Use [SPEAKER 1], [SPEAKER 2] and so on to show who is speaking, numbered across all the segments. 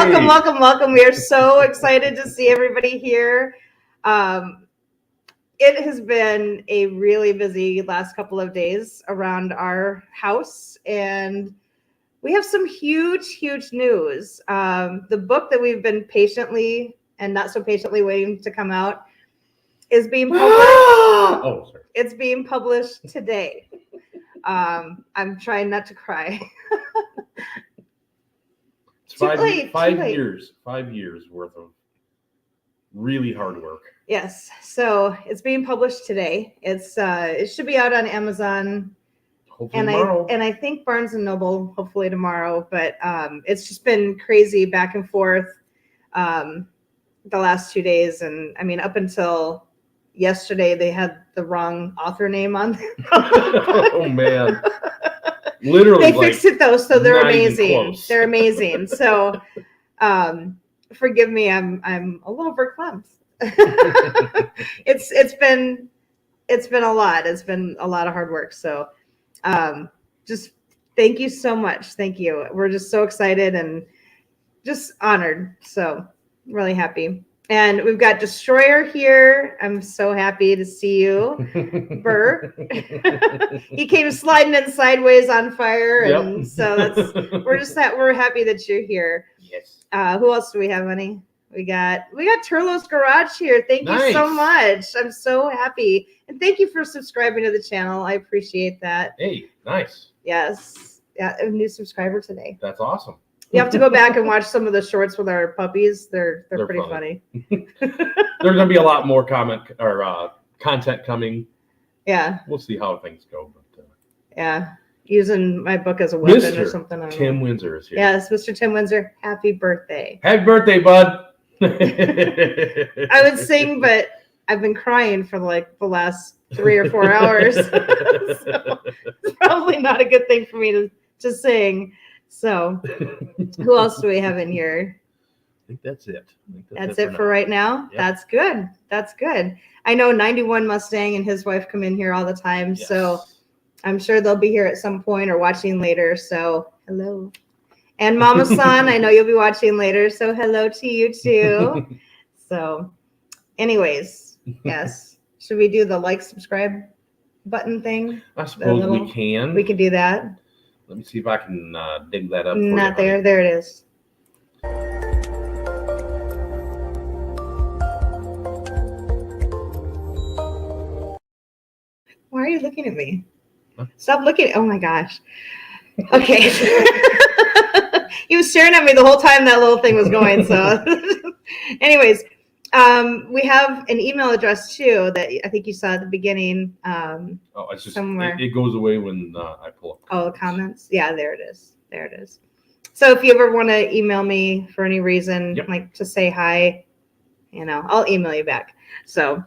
[SPEAKER 1] Welcome, welcome, welcome. We are so excited to see everybody here. It has been a really busy last couple of days around our house, and we have some huge news. The book that we've been patiently and not so patiently waiting to come out is being published. Sorry. It's being published today. I'm trying not to cry.
[SPEAKER 2] It's five years worth of really hard work.
[SPEAKER 1] Yes. So it's being published today. It should be out on Amazon.
[SPEAKER 2] Hopefully tomorrow.
[SPEAKER 1] I think Barnes and Noble hopefully tomorrow, but it's just been crazy back and forth the last 2 days. And I mean, up until yesterday, they had the wrong author name on there.
[SPEAKER 2] Oh man. Literally,
[SPEAKER 1] they fixed it though, so they're amazing.
[SPEAKER 2] Close.
[SPEAKER 1] They're amazing. So forgive me, I'm a little verklempt. It's been a lot. It's been a lot of hard work. So just thank you so much. Thank you. We're just so excited and just honored. So really happy. And we've got Destroyer here. I'm so happy to see you, Burr. He came sliding in sideways on fire, and
[SPEAKER 2] yep.
[SPEAKER 1] So we're happy that you're here.
[SPEAKER 2] Yes.
[SPEAKER 1] Who else do we have, honey? We got Turlo's Garage here. Thank you so much. I'm so happy, and thank you for subscribing to the channel. I appreciate that.
[SPEAKER 2] Hey, nice.
[SPEAKER 1] Yes, yeah, a new subscriber today.
[SPEAKER 2] That's awesome.
[SPEAKER 1] You have to go back and watch some of the shorts with our puppies. They're pretty funny.
[SPEAKER 2] There's gonna be a lot more content coming.
[SPEAKER 1] Yeah.
[SPEAKER 2] We'll see how things go. But,
[SPEAKER 1] yeah. Using my book as a weapon or something.
[SPEAKER 2] Tim Windsor is here.
[SPEAKER 1] Yes, Mr. Tim Windsor. Happy birthday.
[SPEAKER 2] Happy birthday, bud.
[SPEAKER 1] I would sing, but I've been crying for like the last 3 or 4 hours. So it's probably not a good thing for me to sing. So who else do we have in here?
[SPEAKER 2] I think that's it.
[SPEAKER 1] That's it for right now. Yep. That's good. That's good. I know 91 Mustang and his wife come in here all the time. Yes. So I'm sure they'll be here at some point or watching later. So hello. And Mama San, I know you'll be watching later. So hello to you too. So anyways, yes. Should we do the like, subscribe button thing?
[SPEAKER 2] I suppose we can.
[SPEAKER 1] We can do that.
[SPEAKER 2] Let me see if I can dig that up.
[SPEAKER 1] Not there. There it is. Why are you looking at me? Huh? Stop looking. Oh my gosh. Okay. He was staring at me the whole time that little thing was going. So anyways, we have an email address too that I think you saw at the beginning.
[SPEAKER 2] It's just
[SPEAKER 1] somewhere.
[SPEAKER 2] It goes away when I pull up.
[SPEAKER 1] Oh, comments. Yeah, there it is. There it is. So if you ever want to email me for any reason, yep. Like to say hi, I'll email you back. So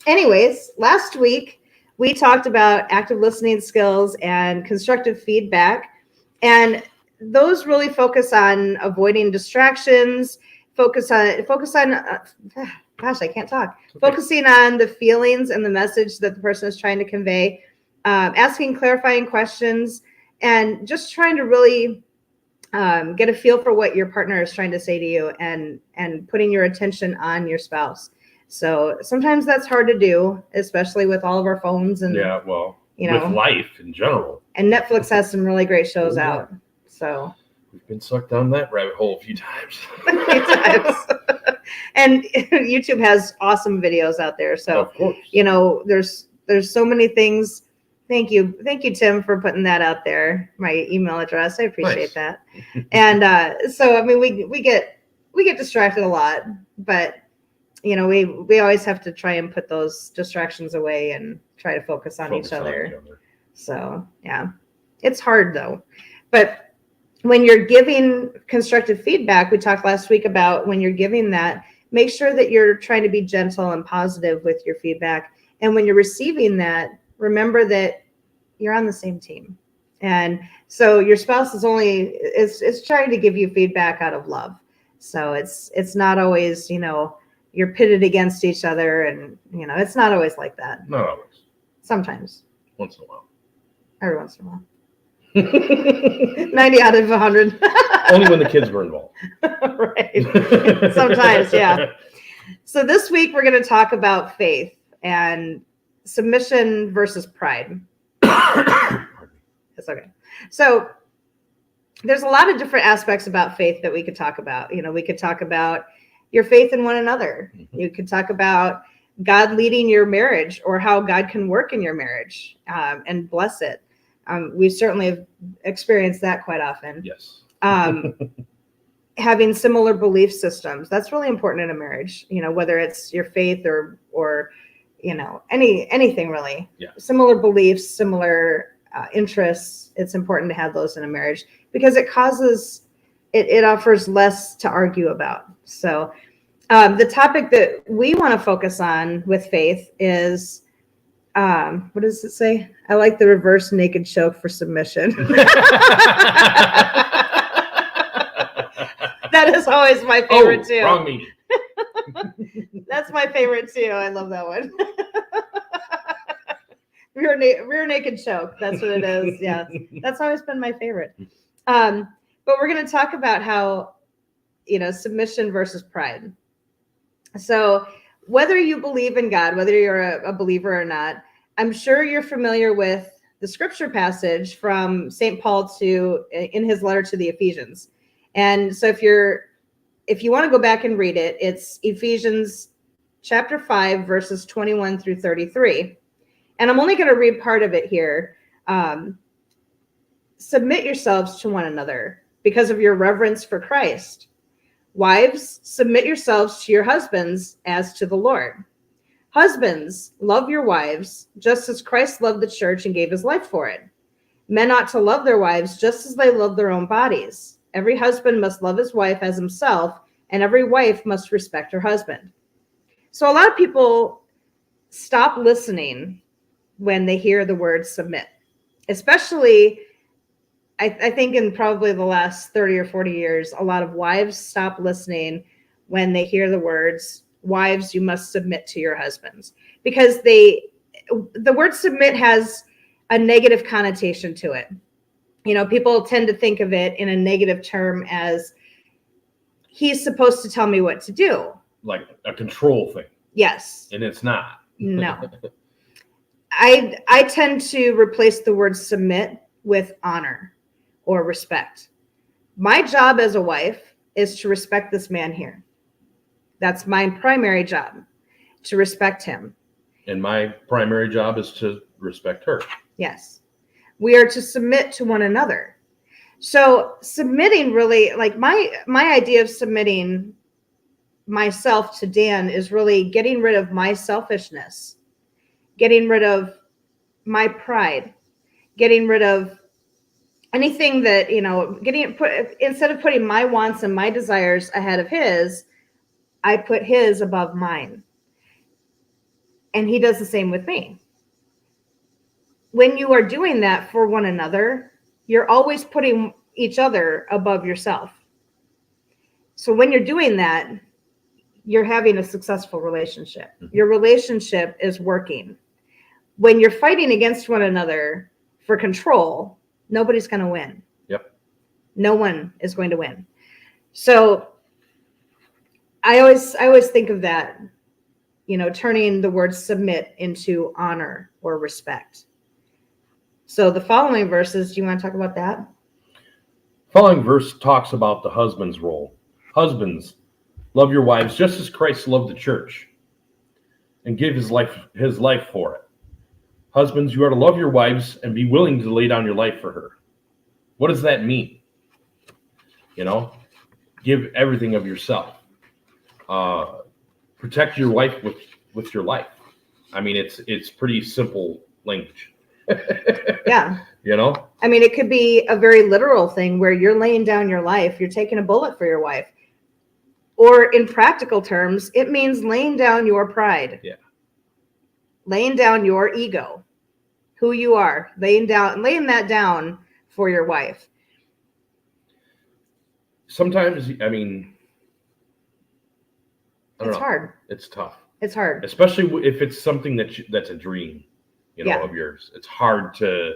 [SPEAKER 1] anyways, last week we talked about active listening skills and constructive feedback, and those really focus on avoiding distractions. Focus on gosh, I can't talk. Okay. Focusing on the feelings and the message that the person is trying to convey, asking clarifying questions, and just trying to really get a feel for what your partner is trying to say to you, and putting your attention on your spouse. So sometimes that's hard to do, especially with all of our phones and
[SPEAKER 2] with life in general.
[SPEAKER 1] And Netflix has some really great shows out. So
[SPEAKER 2] we've been sucked down that rabbit hole a few times.
[SPEAKER 1] And YouTube has awesome videos out there. So,
[SPEAKER 2] of course.
[SPEAKER 1] There's so many things. Thank you, Tim, for putting that out there. My email address. I appreciate that. And so, I mean, we get distracted a lot, but we always have to try and put those distractions away and try to focus on each other. So yeah, it's hard though. But when you're giving constructive feedback, we talked last week about when you're giving that, make sure that you're trying to be gentle and positive with your feedback. And when you're receiving that, remember that you're on the same team. And so your spouse is trying to give you feedback out of love. So it's not always, you're pitted against each other, and it's not always like that.
[SPEAKER 2] Not always.
[SPEAKER 1] Sometimes.
[SPEAKER 2] Once in a while.
[SPEAKER 1] Every once in a while. 90 out of 100.
[SPEAKER 2] Only when the kids were involved.
[SPEAKER 1] Right. Sometimes, yeah. So this week we're going to talk about faith and submission versus pride. That's okay. So there's a lot of different aspects about faith that we could talk about. We could talk about your faith in one another.
[SPEAKER 2] Mm-hmm.
[SPEAKER 1] You could talk about God leading your marriage, or how God can work in your marriage and bless it. We certainly have experienced that quite often.
[SPEAKER 2] Yes.
[SPEAKER 1] Having similar belief systems, that's really important in a marriage, whether it's your faith or anything really.
[SPEAKER 2] Yeah.
[SPEAKER 1] Similar beliefs, similar interests. It's important to have those in a marriage because it offers less to argue about. So the topic that we want to focus on with faith is, what does it say? I like the reverse naked choke for submission. That is always my favorite too.
[SPEAKER 2] Wrong meeting.
[SPEAKER 1] That's my favorite too. I love that one. Rear naked choke. That's what it is. Yeah, that's always been my favorite. But we're going to talk about how, submission versus pride. So whether you believe in God, whether you're a believer or not, I'm sure you're familiar with the scripture passage from St. Paul in his letter to the Ephesians. And so if you want to go back and read it, it's Ephesians chapter 5, verses 21 through 33. And I'm only going to read part of it here. Submit yourselves to one another because of your reverence for Christ. Wives, submit yourselves to your husbands as to the Lord. Husbands, love your wives, just as Christ loved the church and gave his life for it. Men ought to love their wives just as they love their own bodies. Every husband must love his wife as himself, and every wife must respect her husband. So a lot of people stop listening when they hear the word submit, especially, I think in probably the last 30 or 40 years, a lot of wives stop listening when they hear the words, wives, you must submit to your husbands, because the word submit has a negative connotation to it. People tend to think of it in a negative term as he's supposed to tell me what to do.
[SPEAKER 2] Like a control thing.
[SPEAKER 1] Yes.
[SPEAKER 2] And it's not.
[SPEAKER 1] No. I tend to replace the word submit with honor or respect. My job as a wife is to respect this man here. That's my primary job, to respect him.
[SPEAKER 2] And my primary job is to respect her.
[SPEAKER 1] Yes. We are to submit to one another. So submitting really, like my idea of submitting myself to Dan is really getting rid of my selfishness, getting rid of my pride, getting rid of anything that, instead of putting my wants and my desires ahead of his, I put his above mine. And he does the same with me. When you are doing that for one another, you're always putting each other above yourself. So when you're doing that, you're having a successful relationship. Your relationship is working. When you're fighting against one another for control, nobody's going to win.
[SPEAKER 2] Yep.
[SPEAKER 1] No one is going to win. So I always think of that, turning the word submit into honor or respect. So the following verses, do you want to talk about that?
[SPEAKER 2] Following verse talks about the husband's role. Husbands, love your wives just as Christ loved the church and give his life for it. Husbands, you are to love your wives and be willing to lay down your life for her. What does that mean? Give everything of yourself. Protect your wife with your life. I mean, it's pretty simple language.
[SPEAKER 1] Yeah.
[SPEAKER 2] I
[SPEAKER 1] mean, it could be a very literal thing where you're laying down your life, you're taking a bullet for your wife. Or in practical terms, it means laying down your pride.
[SPEAKER 2] Yeah.
[SPEAKER 1] Laying down your ego, who you are, laying that down for your wife.
[SPEAKER 2] Sometimes, I mean,
[SPEAKER 1] It's hard.
[SPEAKER 2] It's tough.
[SPEAKER 1] It's hard.
[SPEAKER 2] Especially if it's something that's a dream,
[SPEAKER 1] Yeah.
[SPEAKER 2] of yours. It's hard to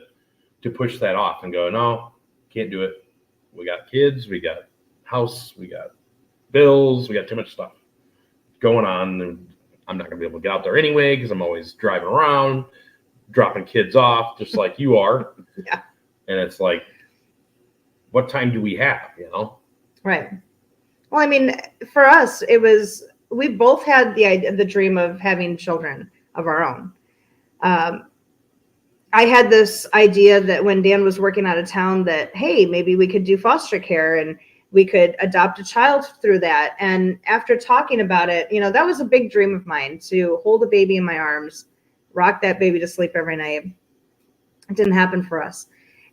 [SPEAKER 2] to push that off and go, no, can't do it. We got kids, we got house, we got bills, we got too much stuff going on. And I'm not going to be able to get out there anyway because I'm always driving around, dropping kids off, just like you are.
[SPEAKER 1] Yeah.
[SPEAKER 2] And it's like, what time do we have, you know?
[SPEAKER 1] Right. Well, I mean, for us, we both had the dream of having children of our own. I had this idea that when Dan was working out of town that, hey, maybe we could do foster care and we could adopt a child through that. And after talking about it, you know, that was a big dream of mine, to hold a baby in my arms, rock that baby to sleep every night. It didn't happen for us.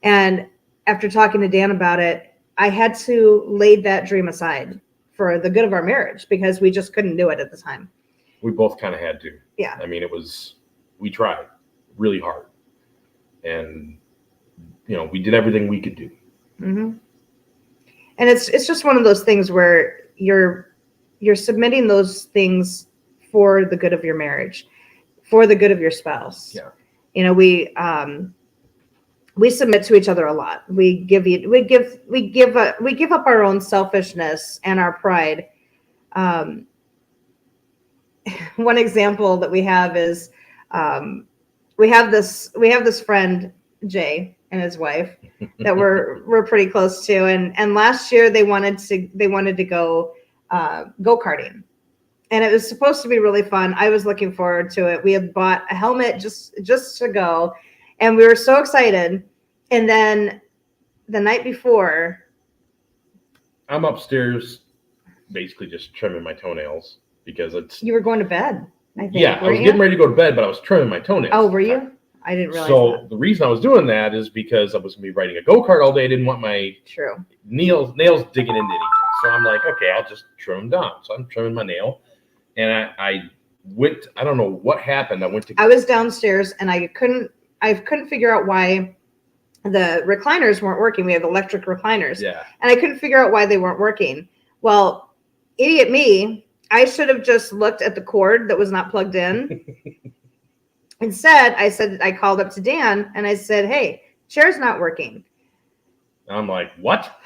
[SPEAKER 1] And after talking to Dan about it, I had to lay that dream aside for the good of our marriage because we just couldn't do it at the time.
[SPEAKER 2] We both kind of had to.
[SPEAKER 1] Yeah.
[SPEAKER 2] I mean, we tried really hard. And, you know, we did everything we could do.
[SPEAKER 1] Mm-hmm. And it's just one of those things where you're submitting those things for the good of your marriage, for the good of your spouse.
[SPEAKER 2] Yeah.
[SPEAKER 1] You know, we submit to each other a lot. We give up our own selfishness and our pride. One example that we have is we have this friend, Jay, and his wife that we're pretty close to, and last year they wanted to go go-karting, and it was supposed to be really fun. I was looking forward to it. We had bought a helmet just to go, and we were so excited. And then the night before,
[SPEAKER 2] I'm upstairs basically just trimming my toenails because
[SPEAKER 1] you were going to bed, I think.
[SPEAKER 2] Yeah, I was getting ready to go to bed, but I was trimming my toenails.
[SPEAKER 1] Oh, were you? I didn't realize that.
[SPEAKER 2] The reason I was doing that is because I was going to be riding a go-kart all day. I didn't want my nails digging into anything. So I'm like, okay, I'll just trim them down. So I'm trimming my nail. And I went, I don't know what happened. I
[SPEAKER 1] was downstairs and I couldn't figure out why the recliners weren't working. We have electric recliners.
[SPEAKER 2] Yeah.
[SPEAKER 1] And I couldn't figure out why they weren't working. Well, idiot me, I should have just looked at the cord that was not plugged in. Instead, I called up to Dan and I said, hey, chair's not working.
[SPEAKER 2] I'm like, what?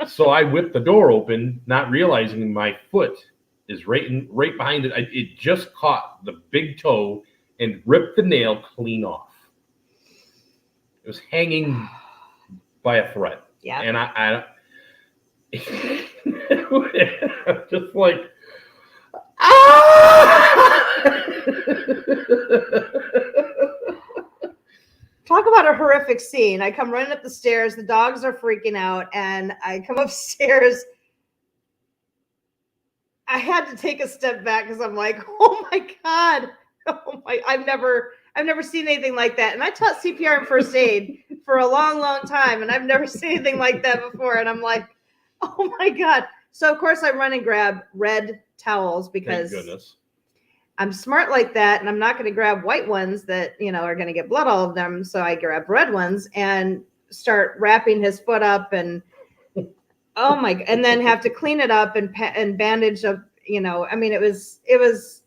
[SPEAKER 2] So I whipped the door open, not realizing my foot is right behind it. It just caught the big toe and ripped the nail clean off. It was hanging by a thread.
[SPEAKER 1] Yeah.
[SPEAKER 2] And I just like,
[SPEAKER 1] Talk about a horrific scene. I come running up the stairs. The dogs are freaking out. And I come upstairs. I had to take a step back because I'm like, oh my God. Oh my, I've never seen anything like that. And I taught CPR and first aid for a long, long time. And I've never seen anything like that before. And I'm like, oh my God. So of course I run and grab red towels because
[SPEAKER 2] thank goodness.
[SPEAKER 1] I'm smart like that. And I'm not going to grab white ones that, you know, are going to get blood all of them. So I grab red ones and start wrapping his foot up and oh my, and then have to clean it up and bandage up, you know, I mean, it was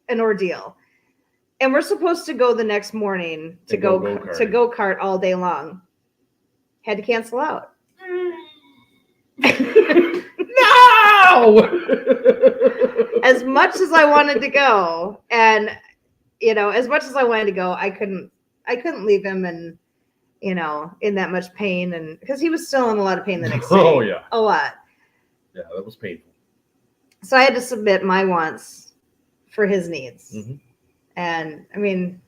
[SPEAKER 1] an ordeal. And we're supposed to go the next morning to go-kart all day long. Had to cancel out.
[SPEAKER 2] No!
[SPEAKER 1] As much as I wanted to go, and you know, as much as I wanted to go, I couldn't leave him in, you know, in that much pain, and because he was still in a lot of pain the next day.
[SPEAKER 2] Oh yeah.
[SPEAKER 1] A lot.
[SPEAKER 2] Yeah, that was painful.
[SPEAKER 1] So I had to submit my wants for his needs.
[SPEAKER 2] Mm-hmm.
[SPEAKER 1] And I mean,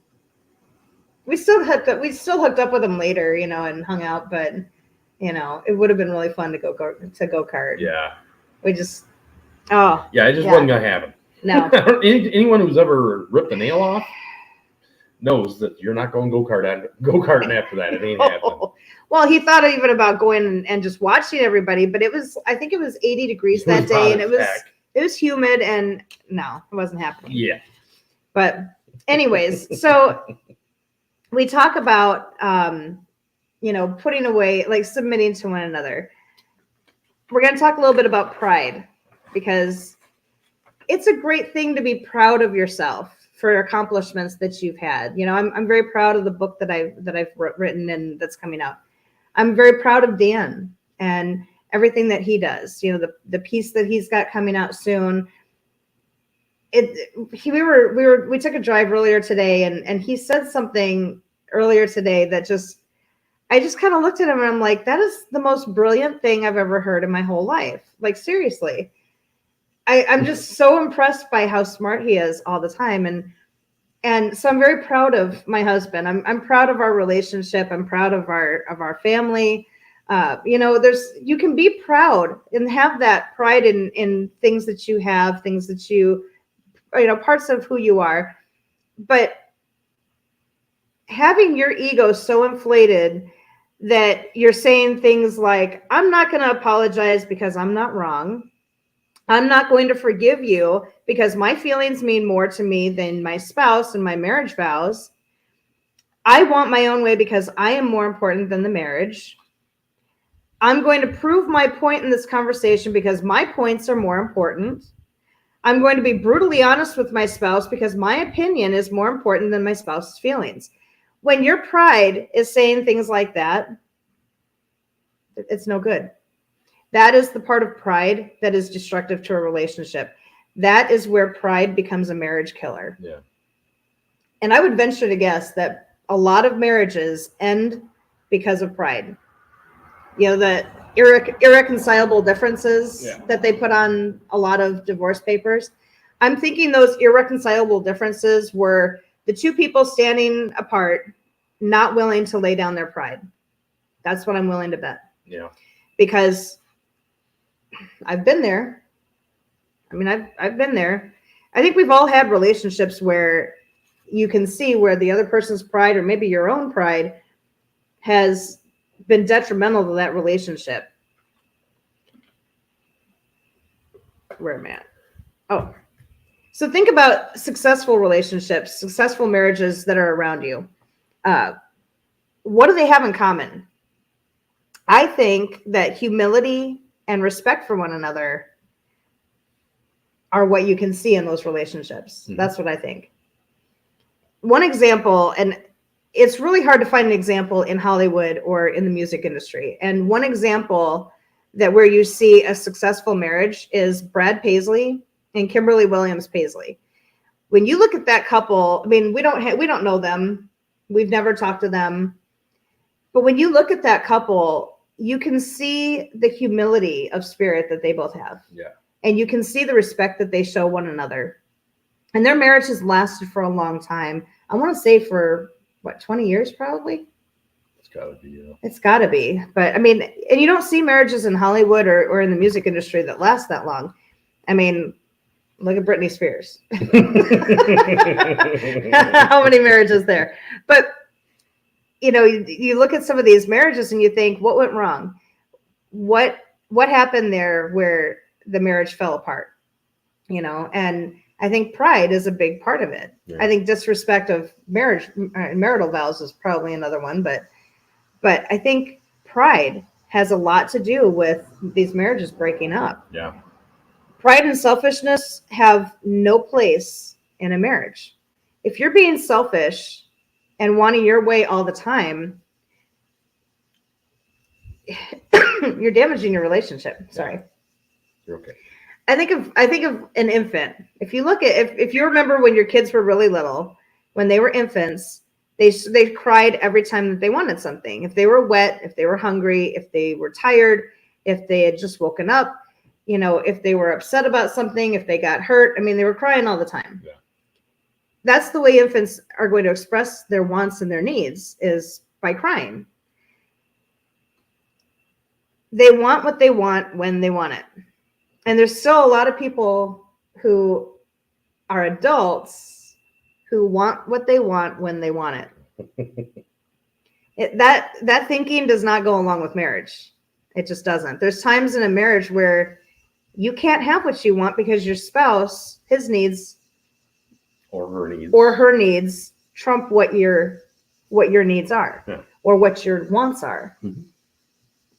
[SPEAKER 1] we still hooked up with him later, you know, and hung out, but you know, it would have been really fun to go-kart.
[SPEAKER 2] Yeah.
[SPEAKER 1] We just
[SPEAKER 2] wasn't gonna happen.
[SPEAKER 1] No.
[SPEAKER 2] Anyone who's ever ripped a nail off knows that you're not going go-karting after that. It ain't happening.
[SPEAKER 1] Well, he thought even about going and just watching everybody, but I think it was 80 degrees that day, and it was humid, and no, it wasn't happening.
[SPEAKER 2] Yeah.
[SPEAKER 1] But anyways, so we talk about you know, putting away, like submitting to one another. We're going to talk a little bit about pride because it's a great thing to be proud of yourself for accomplishments that you've had. You know, I'm very proud of the book that I've written and that's coming out. I'm very proud of Dan and everything that he does. You know, the piece that he's got coming out soon. We took a drive earlier today, and he said something earlier today that I just kind of looked at him and I'm like, that is the most brilliant thing I've ever heard in my whole life. Like, seriously. I'm just so impressed by how smart he is all the time. And so I'm very proud of my husband. I'm proud of our relationship. I'm proud of our family. You know, you can be proud and have that pride in things that you have, things that you know, parts of who you are. But having your ego so inflated that you're saying things like, I'm not going to apologize because I'm not wrong. I'm not going to forgive you because my feelings mean more to me than my spouse and my marriage vows. I want my own way because I am more important than the marriage. I'm going to prove my point in this conversation because my points are more important. I'm going to be brutally honest with my spouse because my opinion is more important than my spouse's feelings. When your pride is saying things like that, it's no good. That is the part of pride that is destructive to a relationship. That is where pride becomes a marriage killer.
[SPEAKER 2] Yeah.
[SPEAKER 1] And I would venture to guess that a lot of marriages end because of pride. You know, the irreconcilable differences that they put on a lot of divorce papers. I'm thinking those irreconcilable differences were the two people standing apart, not willing to lay down their pride. That's what I'm willing to bet.
[SPEAKER 2] Yeah.
[SPEAKER 1] Because I've been there. I mean, I've been there. I think we've all had relationships where you can see where the other person's pride or maybe your own pride has been detrimental to that relationship. Where am I at? Oh. So think about successful relationships, successful marriages that are around you. What do they have in common? I think that humility and respect for one another are what you can see in those relationships. Mm-hmm. That's what I think. One example, and it's really hard to find an example in Hollywood or in the music industry. And one example that where you see a successful marriage is Brad Paisley and Kimberly Williams Paisley. When you look at that couple, I mean, we don't know them. We've never talked to them. But when you look at that couple, you can see the humility of spirit that they both have.
[SPEAKER 2] Yeah.
[SPEAKER 1] And you can see the respect that they show one another. And their marriage has lasted for a long time. I want to say for, 20 years probably?
[SPEAKER 2] It's got to be, yeah. It's
[SPEAKER 1] got to be. But, I mean, and you don't see marriages in Hollywood or in the music industry that last that long. I mean, look at Britney Spears. How many marriages there? But, you know, you look at some of these marriages and you think, what went wrong? What happened there where the marriage fell apart? You know, and I think pride is a big part of it. Yeah. I think disrespect of marriage, marital vows is probably another one, but I think pride has a lot to do with these marriages breaking up.
[SPEAKER 2] Yeah.
[SPEAKER 1] Pride and selfishness have no place in a marriage. If you're being selfish and wanting your way all the time, you're damaging your relationship. Sorry.
[SPEAKER 2] You're okay.
[SPEAKER 1] I think of an infant. If you look at, if you remember when your kids were really little, when they were infants, they cried every time that they wanted something. If they were wet, if they were hungry, if they were tired, if they had just woken up, you know, if they were upset about something, if they got hurt. I mean, they were crying all the time.
[SPEAKER 2] Yeah.
[SPEAKER 1] That's the way infants are going to express their wants and their needs, is by crying. They want what they want when they want it. And there's still a lot of people who are adults who want what they want when they want it. That thinking does not go along with marriage. It just doesn't. There's times in a marriage where you can't have what you want because your spouse, his needs
[SPEAKER 2] or her needs
[SPEAKER 1] trump what your needs are, yeah, or what your wants are. Mm-hmm.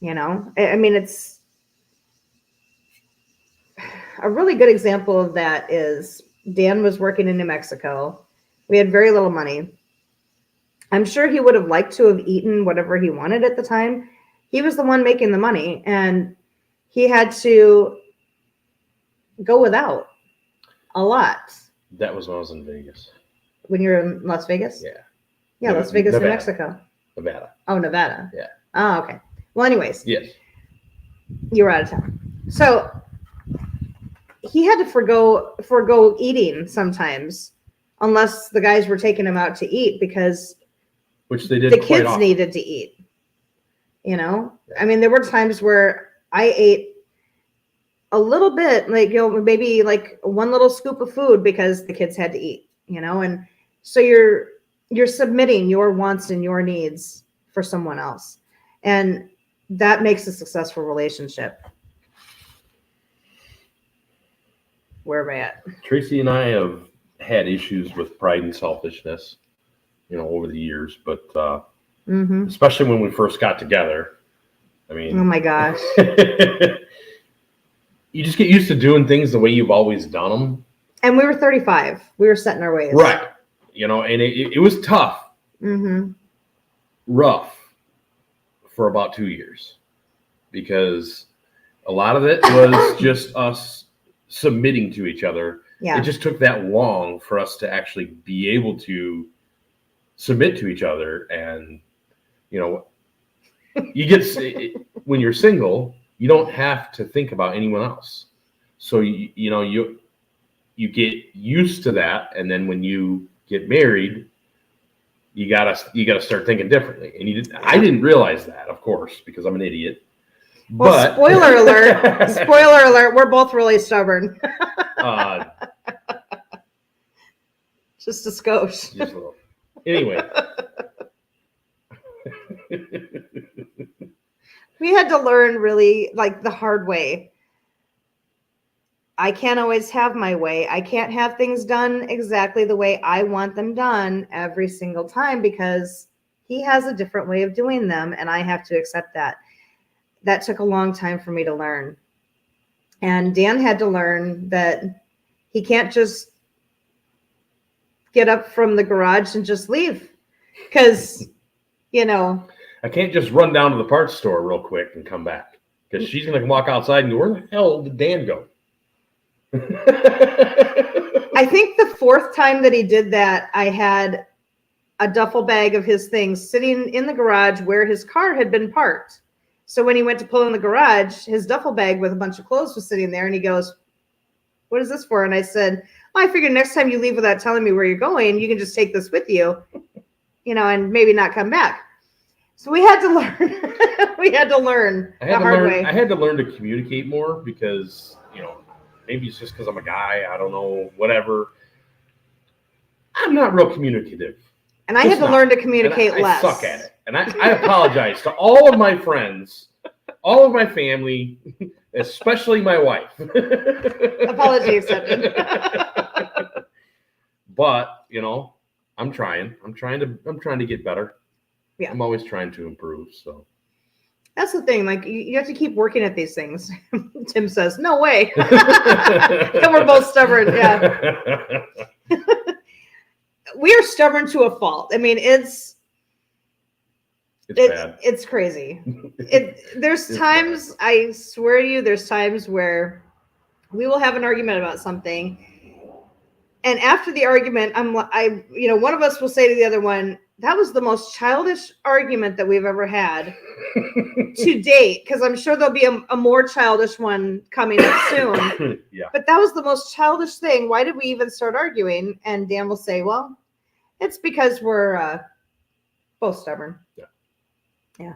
[SPEAKER 1] You know, I mean, it's a really good example of that is Dan was working in New Mexico We had very little money. I'm sure he would have liked to have eaten whatever he wanted at the time. He was the one making the money, and he had to go without a lot.
[SPEAKER 2] That was when I was in Vegas.
[SPEAKER 1] When you're in Las Vegas?
[SPEAKER 2] Yeah.
[SPEAKER 1] Yeah, Las Vegas,
[SPEAKER 2] Nevada.
[SPEAKER 1] New Mexico.
[SPEAKER 2] Nevada.
[SPEAKER 1] Oh, Nevada.
[SPEAKER 2] Yeah.
[SPEAKER 1] Oh, okay. Well, anyways,
[SPEAKER 2] Yes.
[SPEAKER 1] you were out of town. So he had to forgo eating sometimes, unless the guys were taking him out to eat, because
[SPEAKER 2] Which they did
[SPEAKER 1] the
[SPEAKER 2] quite
[SPEAKER 1] kids
[SPEAKER 2] often.
[SPEAKER 1] needed to eat. You know, I mean, there were times where I ate a little bit, like, you know, maybe like one little scoop of food because the kids had to eat, you know, and so you're submitting your wants and your needs for someone else. And that makes a successful relationship. Where am I at?
[SPEAKER 2] Tracy and I have had issues with pride and selfishness, you know, over the years, but especially when we first got together. I mean,
[SPEAKER 1] Oh my gosh.
[SPEAKER 2] you just get used to doing things the way you've always done them.
[SPEAKER 1] And we were 35. We were set in our ways.
[SPEAKER 2] Right. You know, and it was tough, rough for about 2 years, because a lot of it was just us submitting to each other.
[SPEAKER 1] Yeah.
[SPEAKER 2] It just took that long for us to actually be able to submit to each other. And, you know, you get, when you're single, you don't have to think about anyone else. So, you know, you get used to that. And then when you get married, you gotta start thinking differently. And I didn't realize that, of course, because I'm an idiot.
[SPEAKER 1] Well,
[SPEAKER 2] But
[SPEAKER 1] spoiler alert, spoiler alert, we're both really stubborn. Just a skosh.
[SPEAKER 2] Just a little. Anyway.
[SPEAKER 1] We had to learn really, like, the hard way. I can't always have my way. I can't have things done exactly the way I want them done every single time, because he has a different way of doing them, and I have to accept that. That took a long time for me to learn. And Dan had to learn that he can't just get up from the garage and just leave, because, you know,
[SPEAKER 2] I can't just run down to the parts store real quick and come back, because she's going to walk outside and go, where the hell did Dan go?
[SPEAKER 1] I think the fourth time that he did that, I had a duffel bag of his things sitting in the garage where his car had been parked. So when he went to pull in the garage, his duffel bag with a bunch of clothes was sitting there, and he goes, "What is this for?" And I said, "Well, I figured next time you leave without telling me where you're going, you can just take this with you, you know, and maybe not come back." So we had to learn. We had to learn the hard way.
[SPEAKER 2] I had to learn to communicate more, because, you know, maybe it's just because I'm a guy. I don't know, whatever. I'm not real communicative.
[SPEAKER 1] And I had to learn to communicate less.
[SPEAKER 2] I suck at it. And I apologize to all of my friends, all of my family, especially my wife.
[SPEAKER 1] Apology accepted.
[SPEAKER 2] But, you know, I'm trying to get better.
[SPEAKER 1] Yeah.
[SPEAKER 2] I'm always trying to improve. So
[SPEAKER 1] that's the thing. Like, you have to keep working at these things. Tim says, "No way." And we're both stubborn. Yeah. We are stubborn to a fault. I mean, it's
[SPEAKER 2] bad.
[SPEAKER 1] It's crazy. There's times, bad. I swear to you, there's times where we will have an argument about something, and after the argument, one of us will say to the other one, "That was the most childish argument that we've ever had to date," because I'm sure there'll be a more childish one coming up soon.
[SPEAKER 2] Yeah.
[SPEAKER 1] But that was the most childish thing. Why did we even start arguing? And Dan will say, "Well, it's because we're both stubborn."
[SPEAKER 2] Yeah.
[SPEAKER 1] Yeah.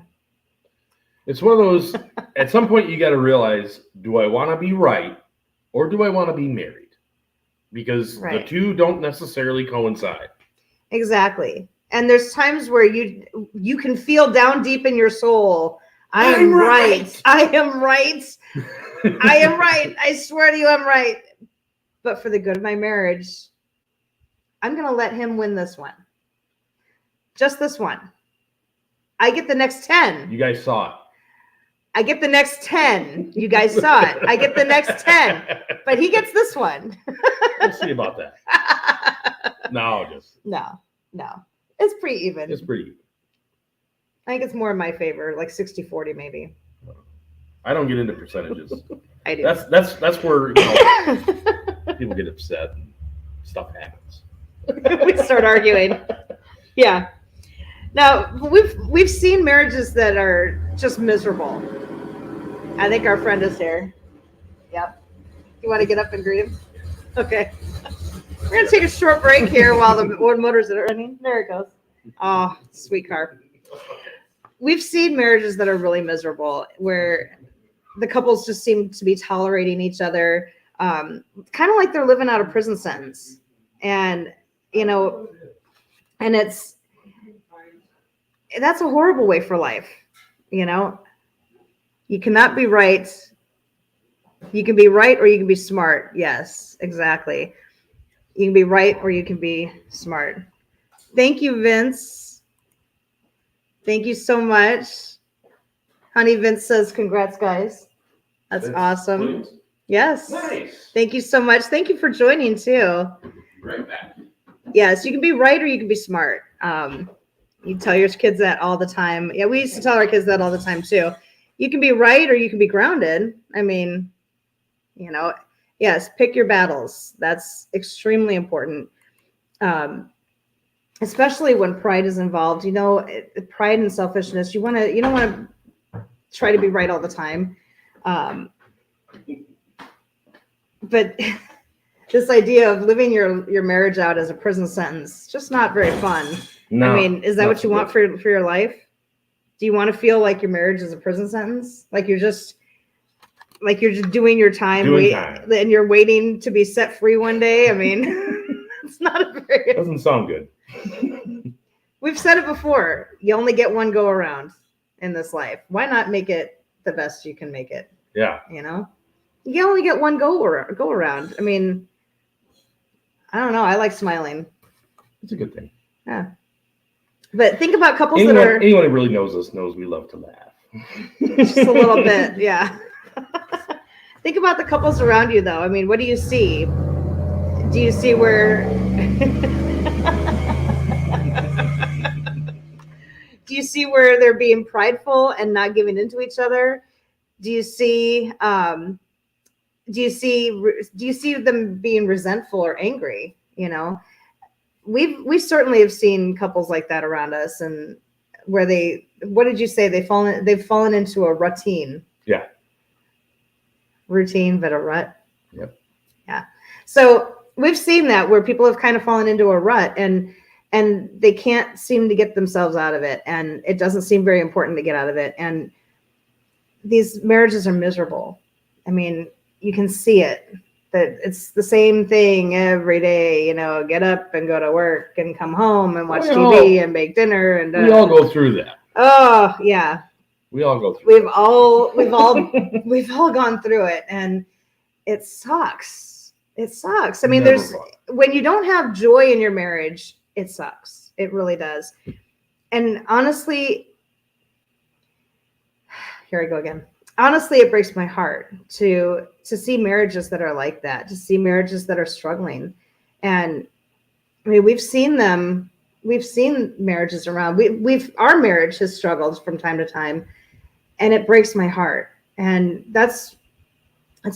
[SPEAKER 2] It's one of those, at some point you got to realize, do I want to be right or do I want to be married? Because the two don't necessarily coincide.
[SPEAKER 1] Exactly. And there's times where you can feel down deep in your soul, I am right. I am right. I am right. I swear to you, I'm right. But for the good of my marriage, I'm going to let him win this one. Just this one. I get the next 10.
[SPEAKER 2] You guys saw it.
[SPEAKER 1] I get the next 10. You guys saw it. I get the next 10. But he gets this one.
[SPEAKER 2] We'll see about that. No, just
[SPEAKER 1] No. It's pretty even.
[SPEAKER 2] it's pretty.
[SPEAKER 1] I think it's more in my favor, like 60-40 maybe.
[SPEAKER 2] I don't get into percentages.
[SPEAKER 1] I do.
[SPEAKER 2] That's where people get upset and stuff happens.
[SPEAKER 1] We start arguing. Yeah. Now we've seen marriages that are just miserable. I think our friend is here. Yep. You want to get up and greet him? Okay. We're gonna take a short break here while the motors are running. There it goes. Oh, sweet car. We've seen marriages that are really miserable, where the couples just seem to be tolerating each other, kind of like they're living out a prison sentence, and and that's a horrible way for life. You cannot be right. You can be right or you can be smart. Yes, exactly. You can be right or you can be smart. Thank you, Vince. Thank you so much. Honey, Vince says, congrats, guys. That's awesome.
[SPEAKER 2] Please.
[SPEAKER 1] Yes.
[SPEAKER 2] Nice.
[SPEAKER 1] Thank you so much. Thank you for joining, too.
[SPEAKER 2] Right back.
[SPEAKER 1] Yes, you can be right or you can be smart. You tell your kids that all the time. Yeah, we used to tell our kids that all the time, too. You can be right or you can be grounded. I mean, yes, pick your battles. That's extremely important. Especially when pride is involved, pride and selfishness. You don't want to try to be right all the time. But this idea of living your marriage out as a prison sentence, just not very fun.
[SPEAKER 2] No,
[SPEAKER 1] I mean, is that what you want for your life? Do you want to feel like your marriage is a prison sentence? Like you're just doing your time, and you're waiting to be set free one day? I mean, it's not a very...
[SPEAKER 2] Doesn't sound good.
[SPEAKER 1] We've said it before. You only get one go around in this life. Why not make it the best you can make it?
[SPEAKER 2] Yeah.
[SPEAKER 1] You only get one go around. I mean, I don't know. I like smiling.
[SPEAKER 2] It's a good thing.
[SPEAKER 1] Yeah. But think about couples
[SPEAKER 2] anyone who really knows us knows we love to laugh.
[SPEAKER 1] Just a little bit. Yeah. Think about the couples around you, though. I mean, what do you see? Do you see where... Do you see where they're being prideful and not giving into each other? Do you see them being resentful or angry? We certainly have seen couples like that around us, and where what did you say? They've fallen into a routine.
[SPEAKER 2] Yeah.
[SPEAKER 1] Routine, but a rut.
[SPEAKER 2] Yep.
[SPEAKER 1] Yeah. So we've seen that where people have kind of fallen into a rut and they can't seem to get themselves out of it. And it doesn't seem very important to get out of it. And these marriages are miserable. I mean, you can see it, that it's the same thing every day, get up and go to work and come home and watch TV and make dinner. And
[SPEAKER 2] we all go through that.
[SPEAKER 1] Oh yeah.
[SPEAKER 2] We all go through
[SPEAKER 1] We've all gone through it, and it sucks. It sucks. I mean, when you don't have joy in your marriage, it sucks. It really does. And honestly, here I go again. Honestly, it breaks my heart to see marriages that are like that, to see marriages that are struggling. And I mean, we've seen marriages around. Our marriage has struggled from time to time, and it breaks my heart. And that's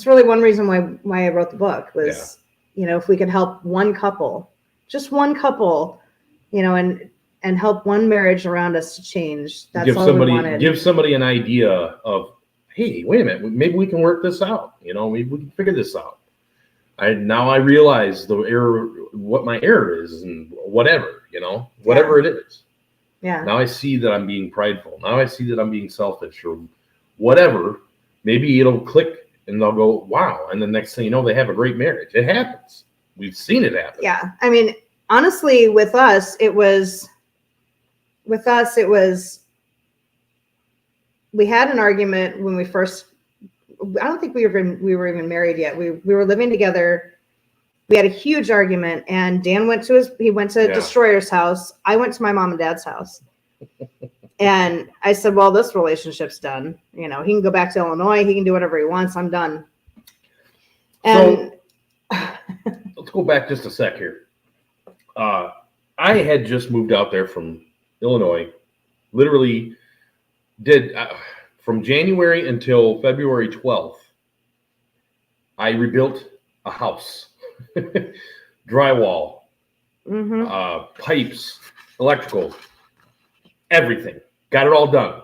[SPEAKER 1] really one reason why I wrote the book was, if we could help one couple, just one couple, and help one marriage around us to change. That's all we wanted.
[SPEAKER 2] Give somebody an idea of, hey, wait a minute, maybe we can work this out. Maybe we can figure this out. Now I realize what my error is, and whatever it is.
[SPEAKER 1] Yeah.
[SPEAKER 2] Now I see that I'm being prideful. Now I see that I'm being selfish or whatever. Maybe it'll click and they'll go, wow. And the next thing you know, they have a great marriage. It happens. We've seen it happen.
[SPEAKER 1] Yeah. I mean, honestly, with us, it was, we had an argument when we first, I don't think we were even married yet. We were living together. We had a huge argument, and Dan went to Destroyer's house. I went to my mom and dad's house. And I said, well, this relationship's done. He can go back to Illinois. He can do whatever he wants. I'm done. And
[SPEAKER 2] so, let's go back just a sec here. I had just moved out there from Illinois. Literally did from January until February 12th. I rebuilt a house, drywall, pipes, electrical, everything. Got it all done.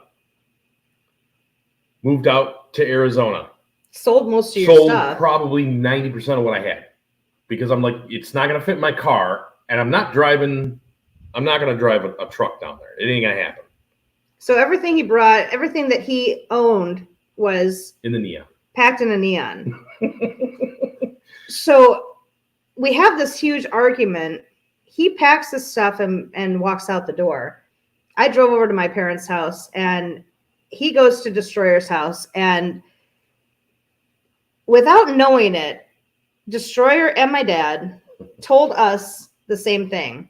[SPEAKER 2] Moved out to Arizona.
[SPEAKER 1] Sold most of your
[SPEAKER 2] Sold
[SPEAKER 1] stuff.
[SPEAKER 2] probably 90% of what I had because I'm like, it's not going to fit my car, and I'm not going to drive a truck down there. It ain't going to happen.
[SPEAKER 1] So everything he brought, everything that he owned was
[SPEAKER 2] in the neon.
[SPEAKER 1] Packed in a neon. So we have this huge argument. He packs his stuff and walks out the door. I drove over to my parents' house, and he goes to Destroyer's house, and without knowing it, Destroyer and my dad told us the same thing.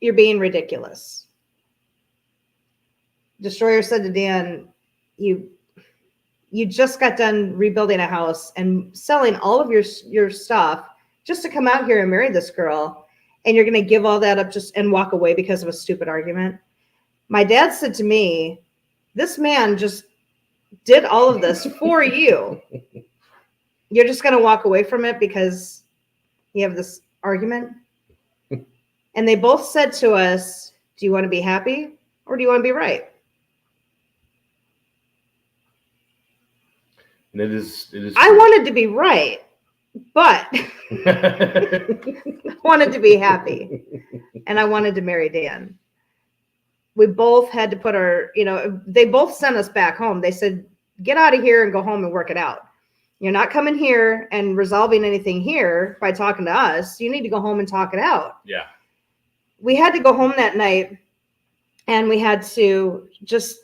[SPEAKER 1] You're being ridiculous. Destroyer said to Dan, you just got done rebuilding a house and selling all of your stuff just to come out here and marry this girl, and you're going to give all that up just and walk away because of a stupid argument. My dad said to me, this man just did all of this for you. You're just going to walk away from it because you have this argument? And they both said to us, do you want to be happy or do you want to be right?
[SPEAKER 2] And it is.
[SPEAKER 1] I wanted to be right, but I wanted to be happy, and I wanted to marry Dan. We both had to put they both sent us back home. They said, get out of here and go home and work it out. You're not coming here and resolving anything here by talking to us. You need to go home and talk it out.
[SPEAKER 2] Yeah.
[SPEAKER 1] We had to go home that night, and we had to just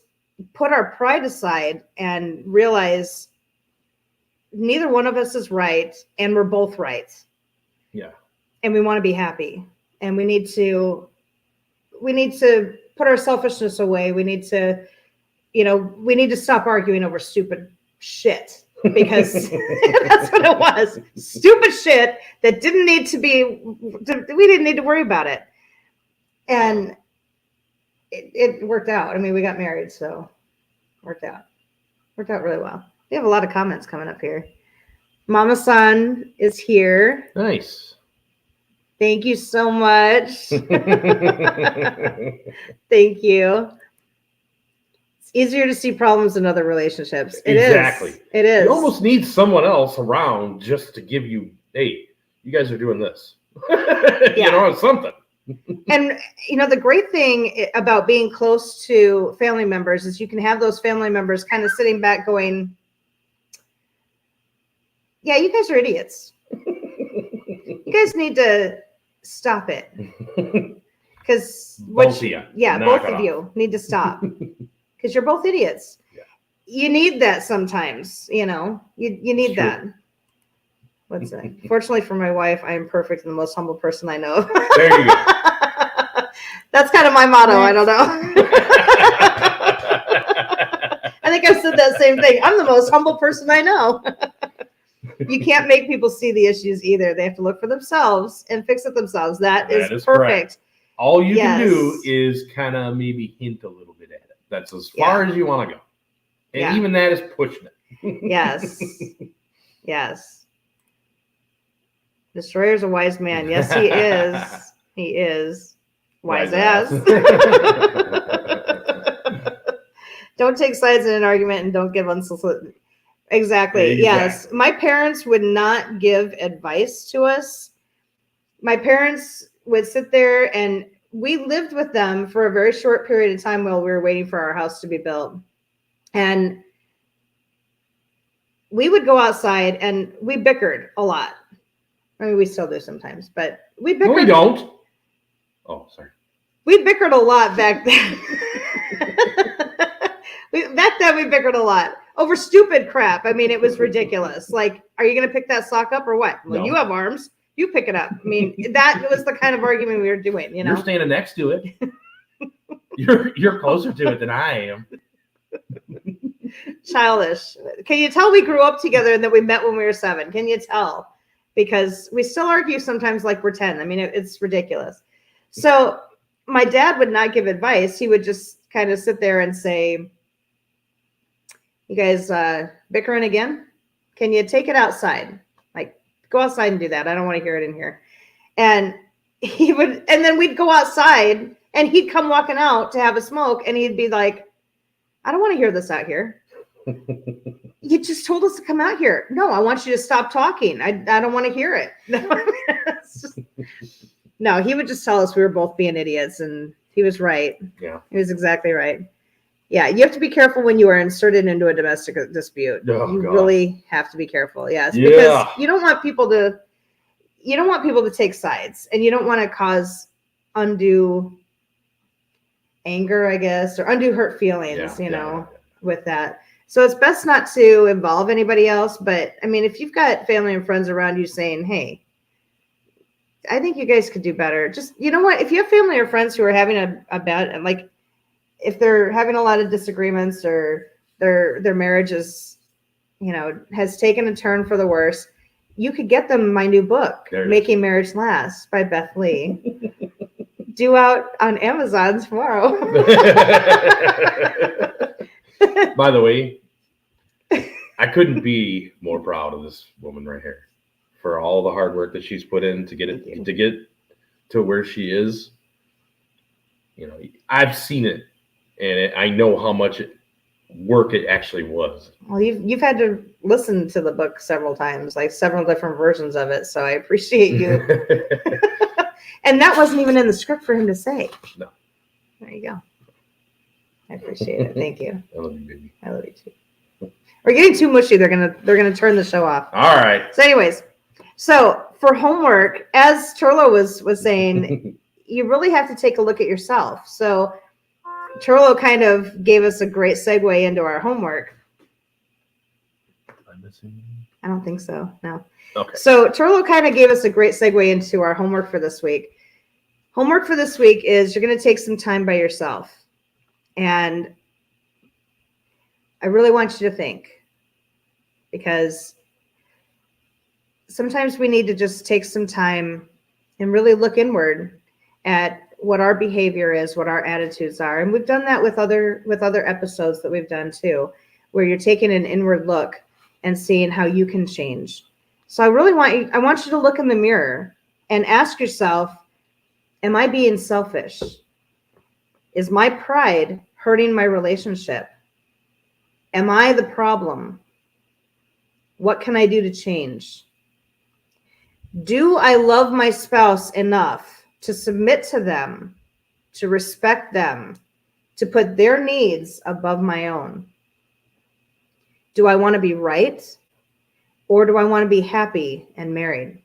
[SPEAKER 1] put our pride aside and realize neither one of us is right, and we're both right.
[SPEAKER 2] Yeah.
[SPEAKER 1] And we want to be happy, and we need to put our selfishness away. We need to stop arguing over stupid shit, because that's what it was. Stupid shit that we didn't need to worry about it. And it worked out. I mean, we got married, so worked out really well. We have a lot of comments coming up here. Mama San is here.
[SPEAKER 2] Nice.
[SPEAKER 1] Thank you so much. Thank you. It's easier to see problems in other relationships.
[SPEAKER 2] Exactly.
[SPEAKER 1] It is.
[SPEAKER 2] You almost need someone else around just to give you, hey, you guys are doing this. It's something.
[SPEAKER 1] And, the great thing about being close to family members is you can have those family members kind of sitting back going, yeah, you guys are idiots. You guys need to stop it. Because
[SPEAKER 2] both of you.
[SPEAKER 1] Yeah, both of you need to stop. Because you're both idiots. Yeah. You need that sometimes, you need that. What's that? Fortunately for my wife, I am perfect and the most humble person I know.
[SPEAKER 2] There you go.
[SPEAKER 1] That's kind of my motto. I don't know. I think I've said that same thing. I'm the most humble person I know. You can't make people see the issues either. They have to look for themselves and fix it themselves. That is perfect.
[SPEAKER 2] Correct. All you can do is kind of maybe hint a little bit at it. That's as far as you want to go. And even that is pushing it.
[SPEAKER 1] Yes. Yes. Destroyer's a wise man. Yes, he is. He is. Wise ass. Don't take sides in an argument and don't give unsolicited. Exactly. Yes. My parents would not give advice to us. My parents would sit there, and we lived with them for a very short period of time while we were waiting for our house to be built. And we would go outside and we bickered a lot. I mean, we still do sometimes, but we bickered.
[SPEAKER 2] No, we don't. Oh, sorry.
[SPEAKER 1] We bickered a lot back then. Back then we bickered a lot over stupid crap. I mean, it was ridiculous. Like, are you going to pick that sock up or what? Well, you have arms. You pick it up. I mean, that was the kind of argument we were doing,
[SPEAKER 2] You're standing next to it. You're closer to it than I am.
[SPEAKER 1] Childish. Can you tell we grew up together and that we met when we were 7? Can you tell? because we still argue sometimes like we're 10. I mean, it's ridiculous. So my dad would not give advice. He would just kind of sit there and say, you guys bickering again? Can you take it outside? Like, go outside and do that. I don't want to hear it in here. And and then we'd go outside and he'd come walking out to have a smoke and he'd be like, I don't want to hear this out here. You just told us to come out here. No, I want you to stop talking. I don't want to hear it. No, he would just tell us we were both being idiots, and he was right.
[SPEAKER 2] Yeah.
[SPEAKER 1] He was exactly right. Yeah, you have to be careful when you are inserted into a domestic dispute.
[SPEAKER 2] Oh,
[SPEAKER 1] you
[SPEAKER 2] God.
[SPEAKER 1] Really have to be careful. Yes,
[SPEAKER 2] Yeah.
[SPEAKER 1] because you don't want people to take sides, and you don't want to cause undue anger, I guess, or undue hurt feelings, with that. So it's best not to involve anybody else. But I mean, if you've got family and friends around you saying, hey, I think you guys could do better. Just, you know what? If you have family or friends who are having a bad, like if they're having a lot of disagreements or their marriage is, has taken a turn for the worse, you could get them my new book, Making Marriage Last by Beth Lee. Due out on Amazon tomorrow.
[SPEAKER 2] By the way, I couldn't be more proud of this woman right here for all the hard work that she's put in to get to where she is. I've seen it, and I know how much work it actually was.
[SPEAKER 1] Well, you've had to listen to the book several times, like several different versions of it. So I appreciate you. And that wasn't even in the script for him to say.
[SPEAKER 2] No.
[SPEAKER 1] There you go. I appreciate it. Thank you.
[SPEAKER 2] I love you, baby.
[SPEAKER 1] I love you too. We're getting too mushy. They're gonna turn the show off.
[SPEAKER 2] All right.
[SPEAKER 1] So, anyways, for homework, as Turlo was saying, you really have to take a look at yourself. So Turlo kind of gave us a great segue into our homework.
[SPEAKER 2] Am I missing?
[SPEAKER 1] I don't think so. No.
[SPEAKER 2] Okay.
[SPEAKER 1] So Turlo kind of gave us a great segue into our homework for this week. Homework for this week is you're going to take some time by yourself. And I really want you to think, because sometimes we need to just take some time and really look inward at what our behavior is, what our attitudes are. And we've done that with other episodes that we've done too, where you're taking an inward look and seeing how you can change. So I want you to look in the mirror and ask yourself, am I being selfish? Is my pride hurting my relationship? Am I the problem? What can I do to change? Do I love my spouse enough to submit to them, to respect them, to put their needs above my own? Do I want to be right? Or do I want to be happy and married?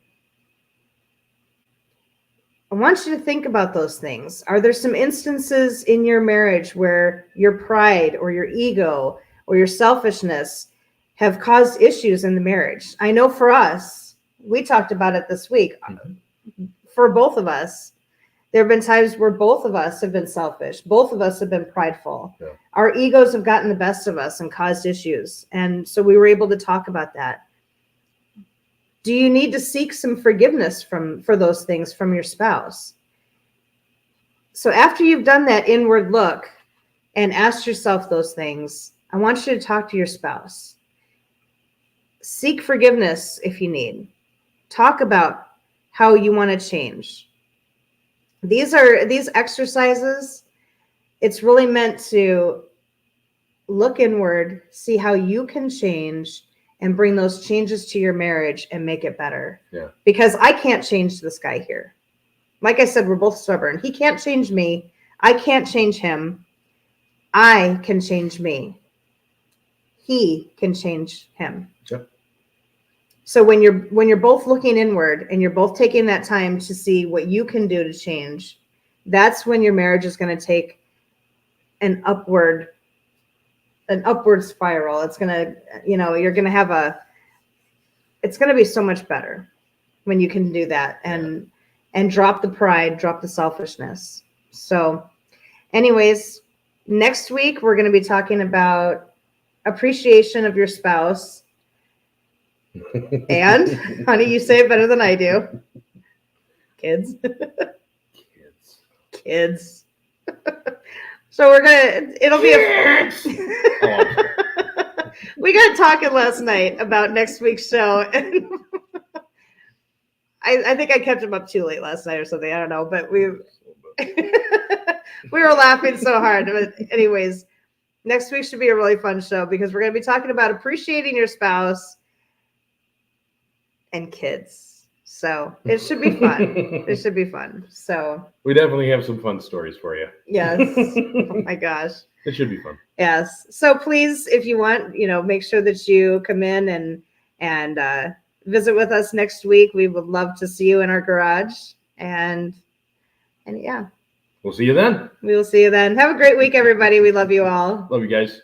[SPEAKER 1] I want you to think about those things. Are there some instances in your marriage where your pride or your ego or your selfishness have caused issues in the marriage? I know for us, we talked about it this week. Mm-hmm. For both of us, there have been times where both of us have been selfish. Both of us have been prideful. Yeah. Our egos have gotten the best of us and caused issues. And so we were able to talk about that. Do you need to seek some forgiveness for those things from your spouse? So after you've done that inward look and asked yourself those things, I want you to talk to your spouse. Seek forgiveness if you need. Talk about how you want to change. These exercises, it's really meant to look inward, see how you can change, and bring those changes to your marriage and make it better.
[SPEAKER 2] Yeah.
[SPEAKER 1] Because I can't change this guy here. Like I said, we're both stubborn. He can't change me. I can't change him. I can change me. He can change him.
[SPEAKER 2] Yep.
[SPEAKER 1] So when you're both looking inward and you're both taking that time to see what you can do to change, that's when your marriage is going to take an upward spiral. It's going to, you're going to have it's going to be so much better when you can do that and drop the pride, drop the selfishness. So anyways, next week, we're going to be talking about appreciation of your spouse. And honey, you say it better than I do. Kids.
[SPEAKER 2] Kids.
[SPEAKER 1] Kids. So it'll be
[SPEAKER 2] Oh,
[SPEAKER 1] we got talking last night about next week's show, and I think I kept him up too late last night or something. I don't know, but we were laughing so hard. But anyways, next week should be a really fun show because we're going to be talking about appreciating your spouse and kids. So it should be fun. It should be fun. So
[SPEAKER 2] we definitely have some fun stories for you.
[SPEAKER 1] yes. Oh my gosh.
[SPEAKER 2] It should be fun.
[SPEAKER 1] Yes. So please, if you want, make sure that you come in and visit with us next week. We would love to see you in our garage. And yeah.
[SPEAKER 2] We'll see you then.
[SPEAKER 1] We will see you then. Have a great week, everybody. We love you all.
[SPEAKER 2] Love you guys.